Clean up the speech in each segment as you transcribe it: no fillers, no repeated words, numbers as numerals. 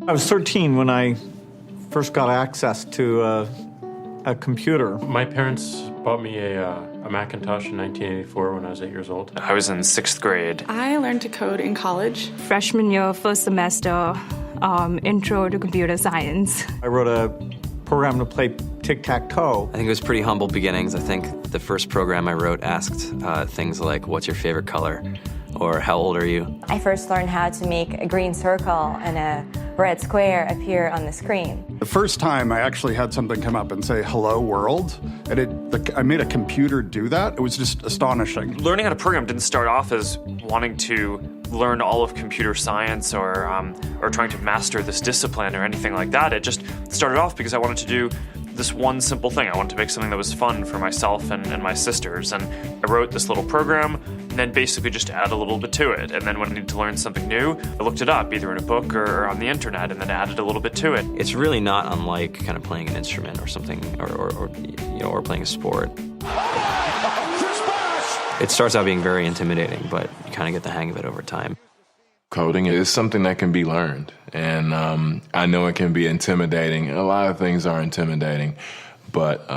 I was 13 when I first got access to a computer. My parents bought me a Macintosh in 1984 when I was 8 years old. I was in 6th grade. I learned to code in college. Freshman year, first semester, intro to computer science. I wrote a program to play tic-tac-toe. I think it was pretty humble beginnings. I think the first program I wrote asked things like, what's your favorite color? Or how old are you? I first learned how to make a green circle and a red square appear on the screen. The first time I actually had something come up and say, hello world, and I made a computer do that. It was just astonishing. Learning how to program didn't start off as wanting to learn all of computer science or trying to master this discipline or anything like that. It just started off because I wanted to do this one simple thing. I wanted to make something that was fun for myself and my sisters. And I wrote this little program and then basically just add a little bit to it. And then when I needed to learn something new, I looked it up either in a book or on the internet and then added a little bit to it. It's really not unlike kind of playing an instrument or something or playing a sport. It starts out being very intimidating, but you kind of get the hang of it over time. Coding is something that can be learned, and I know it can be intimidating. A lot of things are intimidating, but,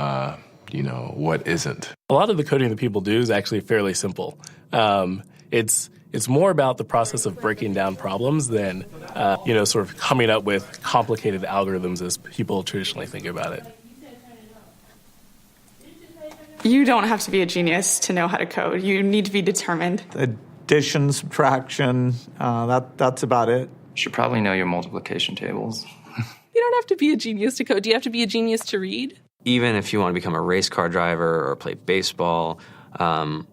what isn't? A lot of the coding that people do is actually fairly simple. It's more about the process of breaking down problems than, sort of coming up with complicated algorithms as people traditionally think about it. You don't have to be a genius to know how to code. You need to be determined. Addition, subtraction, that's about it. You should probably know your multiplication tables. You don't have to be a genius to code. Do you have to be a genius to read? Even if you want to become a race car driver or play baseball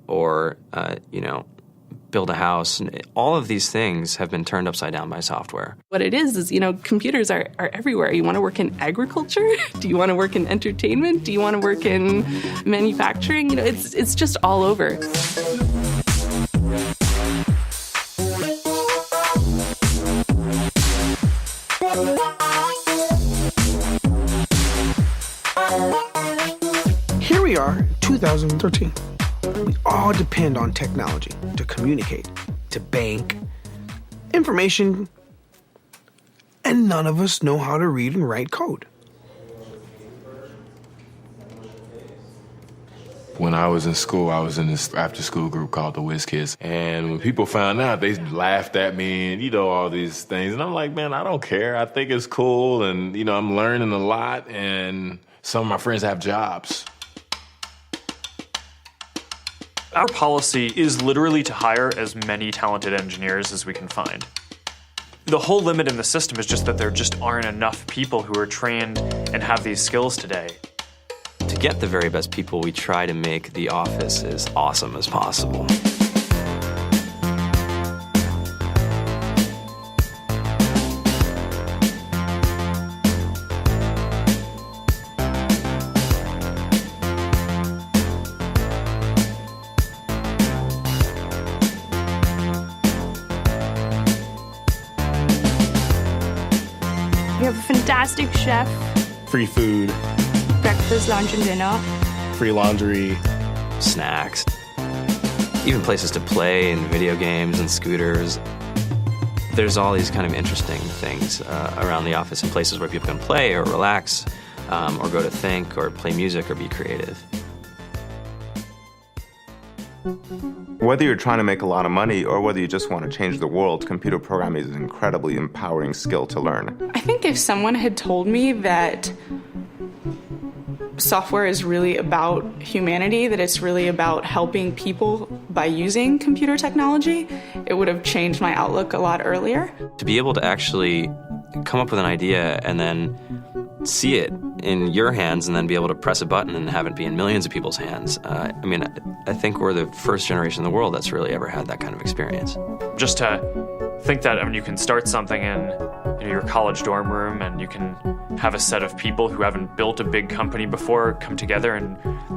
or build a house, all of these things have been turned upside down by software. What it is, computers are everywhere. You want to work in agriculture? Do you want to work in entertainment? Do you want to work in manufacturing? It's just all over. Here we are, 2013. We all depend on technology to communicate, to bank, information, and none of us know how to read and write code. When I was in school, I was in this after-school group called the Whiz Kids. And when people found out, they laughed at me and, all these things. And I'm like, man, I don't care. I think it's cool. And, I'm learning a lot. And some of my friends have jobs. Our policy is literally to hire as many talented engineers as we can find. The whole limit in the system is just that there just aren't enough people who are trained and have these skills today. To get the very best people, we try to make the office as awesome as possible. We have a fantastic chef. Free food. Breakfast, lunch, and dinner. Free laundry. Snacks. Even places to play and video games and scooters. There's all these kind of interesting things around the office and places where people can play or relax or go to think or play music or be creative. Whether you're trying to make a lot of money or whether you just want to change the world, computer programming is an incredibly empowering skill to learn. I think if someone had told me that software is really about humanity, that it's really about helping people by using computer technology, it would have changed my outlook a lot earlier. To be able to actually come up with an idea and then see it in your hands and then be able to press a button and have it be in millions of people's hands. I think we're the first generation in the world that's really ever had that kind of experience. Just to think that you can start something in your college dorm room and you can have a set of people who haven't built a big company before come together and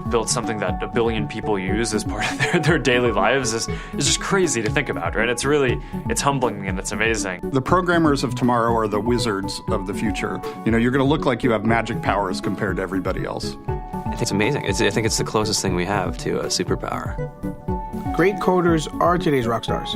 build something that 1 billion people use as part of their daily lives is just crazy to think about, right? It's humbling and it's amazing. The programmers of tomorrow are the wizards of the future. You're going to look like you have magic powers compared to everybody else. I think it's amazing. I think it's the closest thing we have to a superpower. Great coders are today's rock stars.